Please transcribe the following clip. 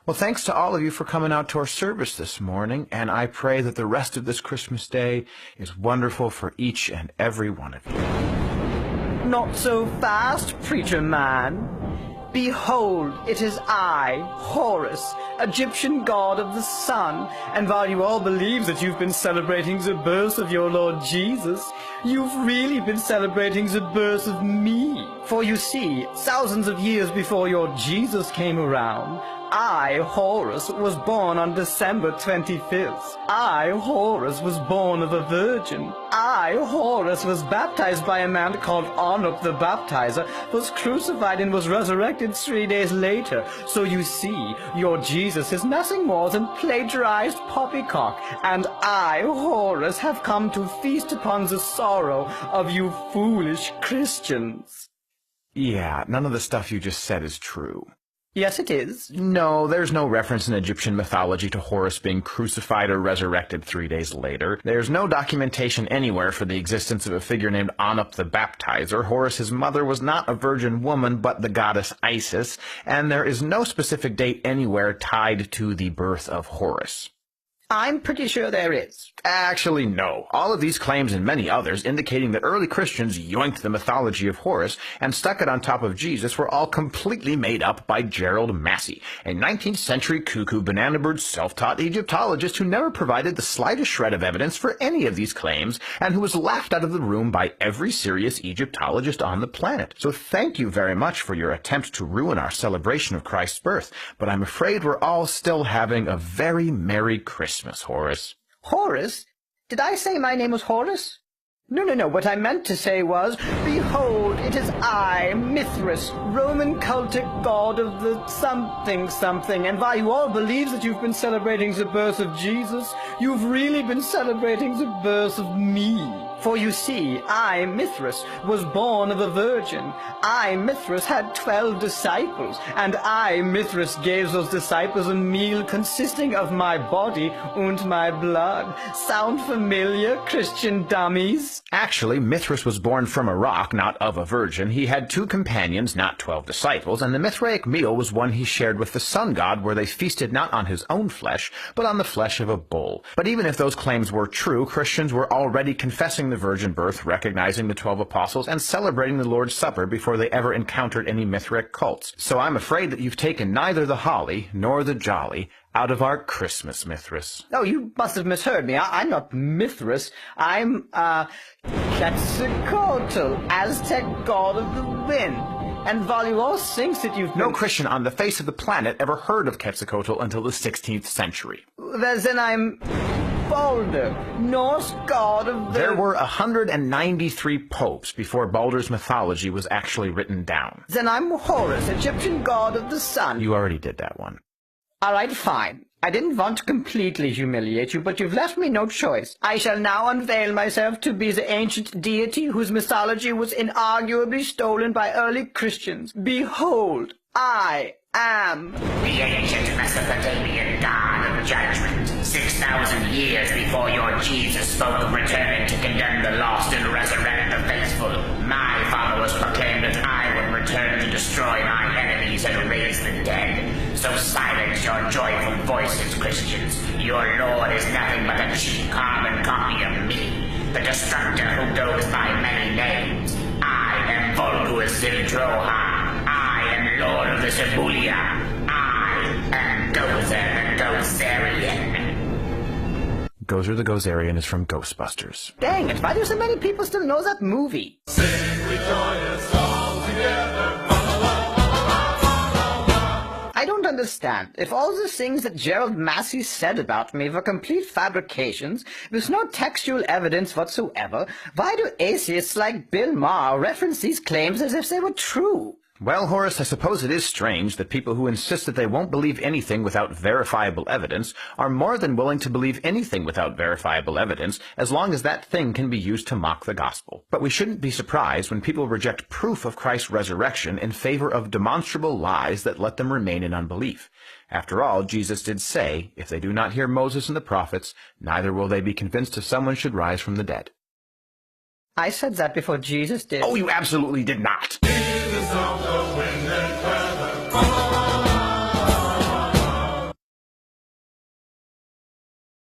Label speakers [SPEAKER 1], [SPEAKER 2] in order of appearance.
[SPEAKER 1] Well, thanks to all of you for coming out to our service this morning, and I pray that the rest of this Christmas day is wonderful for each and every one of you.
[SPEAKER 2] Not so fast, preacher man. Behold, it is I, Hórus, Egyptian god of the sun, and while you all believe that you've been celebrating the birth of your Lord Jesus, you've really been celebrating the birth of me. For you see, thousands of years before your Jesus came around, I, Hórus, was born on December 25th. I, Hórus, was born of a virgin. I, Hórus, was baptized by a man called Enoch the Baptizer, was crucified and was resurrected 3 days later. So you see, your Jesus is nothing more than plagiarized poppycock, and I, Hórus, have come to feast upon the sorrow of you foolish Christians.
[SPEAKER 1] Yeah, none of the stuff you just said is true.
[SPEAKER 2] Yes, it is.
[SPEAKER 1] No, there's no reference in Egyptian mythology to Hórus being crucified or resurrected 3 days later. There's no documentation anywhere for the existence of a figure named Enoch the Baptizer. Horus's mother was not a virgin woman, but the goddess Isis, and there is no specific date anywhere tied to the birth of Hórus.
[SPEAKER 2] I'm pretty sure there is.
[SPEAKER 1] Actually, no. All of these claims and many others indicating that early Christians yoinked the mythology of Hórus and stuck it on top of Jesus were all completely made up by Gerald Massey, a 19th century cuckoo banana-bird self-taught Egyptologist who never provided the slightest shred of evidence for any of these claims and who was laughed out of the room by every serious Egyptologist on the planet. So thank you very much for your attempt to ruin our celebration of Christ's birth, but I'm afraid we're all still having a very Merry Christmas, Hórus.
[SPEAKER 2] Hórus? Did I say my name was Hórus? No. What I meant to say was, behold, it is I, Mithra, Roman cultic god of the something, and while you all believe that you've been celebrating the birth of Jesus, you've really been celebrating the birth of me. For you see, I, Mithra, was born of a virgin. I, Mithra, had 12 disciples, and I, Mithra, gave those disciples a meal consisting of my body and my blood. Sound familiar, Christian dummies?
[SPEAKER 1] Actually, Mithras was born from a rock, not of a virgin. He had 2 companions, not 12 disciples, and the Mithraic meal was one he shared with the sun god, where they feasted not on his own flesh, but on the flesh of a bull. But even if those claims were true, Christians were already confessing the virgin birth, recognizing the 12 apostles, and celebrating the Lord's Supper before they ever encountered any Mithraic cults. So I'm afraid that you've taken neither the holly nor the jolly out of our Christmas, Mithras.
[SPEAKER 2] Oh, you must have misheard me. I'm not Mithras. I'm, Quetzalcoatl, Aztec god of the wind. And while you all think that you've been...
[SPEAKER 1] No Christian on the face of the planet ever heard of Quetzalcoatl until the 16th century.
[SPEAKER 2] Well, then I'm Balder, Norse god of the...
[SPEAKER 1] There were 193 popes before Balder's mythology was actually written down.
[SPEAKER 2] Then I'm Hórus, Egyptian god of the sun.
[SPEAKER 1] You already did that one.
[SPEAKER 2] All right, fine. I didn't want to completely humiliate you, but you've left me no choice. I shall now unveil myself to be the ancient deity whose mythology was inarguably stolen by early Christians. Behold, I am
[SPEAKER 3] the ancient Mesopotamian god of judgment. 6,000 years before your Jesus spoke of returning to condemn the lost and resurrect the faithful, my followers proclaimed that I would return to destroy my enemies and raise the dead. So silence your joyful voices, Christians. Your Lord is nothing but a cheap carbon copy of me, the destructor who goes by many names. I am Vulgus Zildroha. I am Lord of the Shibuya. I am Gozer the Gozerian.
[SPEAKER 1] Gozer the Gozerian is from Ghostbusters.
[SPEAKER 2] Dang it, why do so many people still know that movie?
[SPEAKER 4] Sing, we join us all together.
[SPEAKER 2] I don't understand. If all the things that Gerald Massey said about me were complete fabrications, with no textual evidence whatsoever, why do atheists like Bill Maher reference these claims as if they were true?
[SPEAKER 1] Well, Hórus, I suppose it is strange that people who insist that they won't believe anything without verifiable evidence are more than willing to believe anything without verifiable evidence, as long as that thing can be used to mock the gospel. But we shouldn't be surprised when people reject proof of Christ's resurrection in favor of demonstrable lies that let them remain in unbelief. After all, Jesus did say, if they do not hear Moses and the prophets, neither will they be convinced if someone should rise from the dead.
[SPEAKER 2] I said that before Jesus did.
[SPEAKER 1] Oh, you absolutely did not!
[SPEAKER 4] Jesus